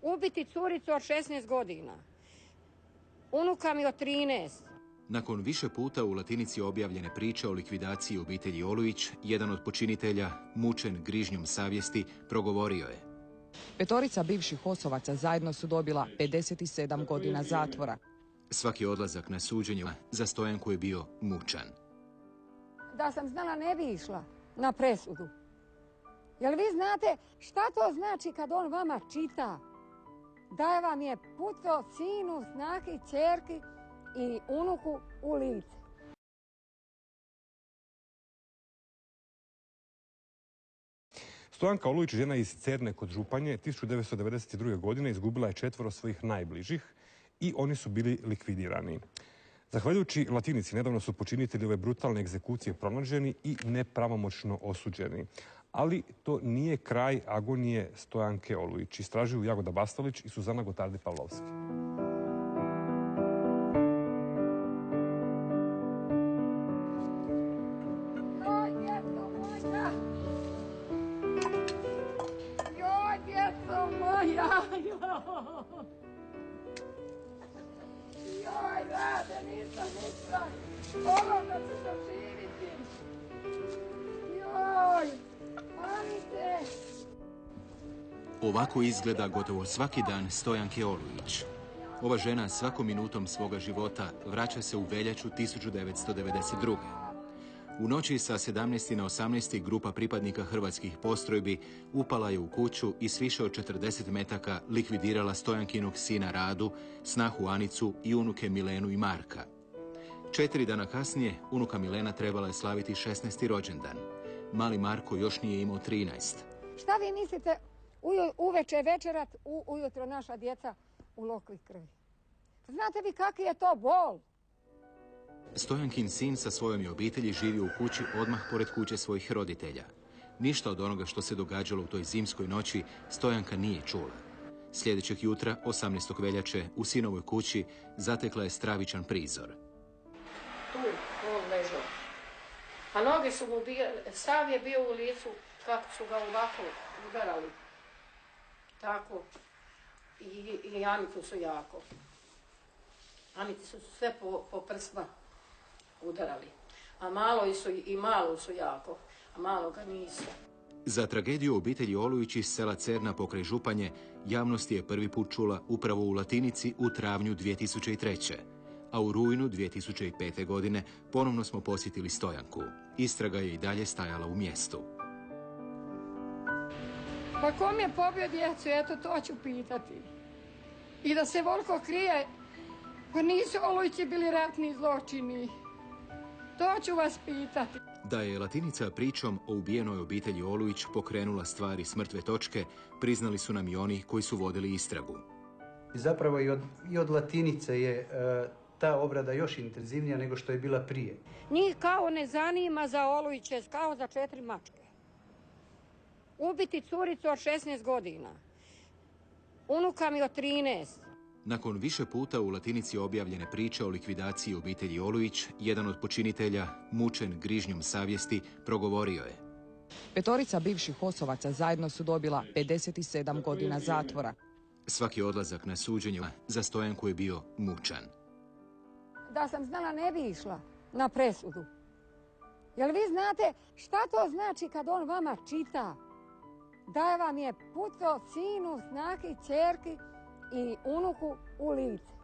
ubiti curicu od 16 godina, unuka mi od 13. Nakon više puta u Latinici objavljene priče o likvidaciji obitelji Olujić, jedan od počinitelja, mučen grižnjom savjesti, progovorio je. 5 bivših osovaca zajedno su dobila 57 godina zatvora. Svaki odlazak na suđenje za Stojanku je bio mučan. Da sam znala ne bi išla na presudu. Jel vi znate šta to znači kad on vama čita? Da vam je pucao sinu, snahi, ćerki i unuku u lice. Stojanka Olujić, žena iz Cerne kod Županje, 1992. godine izgubila je 4 svojih najbližih i oni su bili likvidirani. Zahvaljujući Latinici, nedavno su počinitelji ove brutalne egzekucije pronađeni i nepravomoćno osuđeni. Ali to nije kraj agonije Stojanke Olujić. Istražuju Jagoda Bastalić i Suzana Gotardi-Pavlovski. Joj, rade, nisam ništa. Ovo da ću doživiti. Joj, Anice. Ovako izgleda gotovo svaki dan Stojanke Olujić. Ova žena svakom minutom svoga života vraća se u veljaču 1992. U noći sa 17. na 18. grupa pripadnika hrvatskih postrojbi upala je u kuću i s više od 40 metaka likvidirala Stojankinog sina Radu, snahu Anicu i unuke Milenu i Marka. 4 dana kasnije unuka Milena trebala je slaviti 16. rođendan. Mali Marko još nije imao 13. Šta vi mislite uveče večerat, ujutro naša djeca u lokvi krvi? Znate vi kakvi je to bol? Stojankin sin sa svojom je obitelji živio u kući odmah pored kuće svojih roditelja. Ništa od onoga što se događalo u toj zimskoj noći Stojanka nije čula. Sljedećeg jutra, 18. veljače, u sinovoj kući zatekla je stravičan prizor. Tu on ležao. A noge su mu bile, sav je bio u licu kako su ga ovako udarali. Tako. I Anicu su jako. Anici su sve po prsma udarali. A malo su jako, a malo ga nisu. Za tragediju obitelji Olujić iz sela Cerna pokraj Županje javnost je prvi put čula upravo u Latinici u travnju 2003. A u rujnu 2005. godine ponovno smo posjetili Stojanku. Istraga je i dalje stajala u mjestu. Pa kom je pobio djecu, eto to ću pitati. I da se volko krije, pa nisu Olujići bili ratni zločini. To ću vas pitati. Da je Latinica pričom o ubijenoj obitelji Olujić pokrenula stvari s mrtve točke, priznali su nam i oni koji su vodili istragu. Zapravo i od Latinice je ta obrada još intenzivnija nego što je bila prije. Njih kao ne zanima za Olujiće, kao za 4 mačke. Ubiti curicu od 16 godina, unuka mi od 13. Nakon više puta u Latinici objavljene priče o likvidaciji obitelji Olujić, jedan od počinitelja, mučen grižnjom savjesti, progovorio je. 5 bivših osovaca zajedno su dobila 57 godina zatvora. Svaki odlazak na suđenje za Stojanku je bio mučan. Da sam znala ne bi išla na presudu. Jel vi znate šta to znači kad on vama čita? Da vam je pucao sinu, snahi, ćerki i unuku u lice.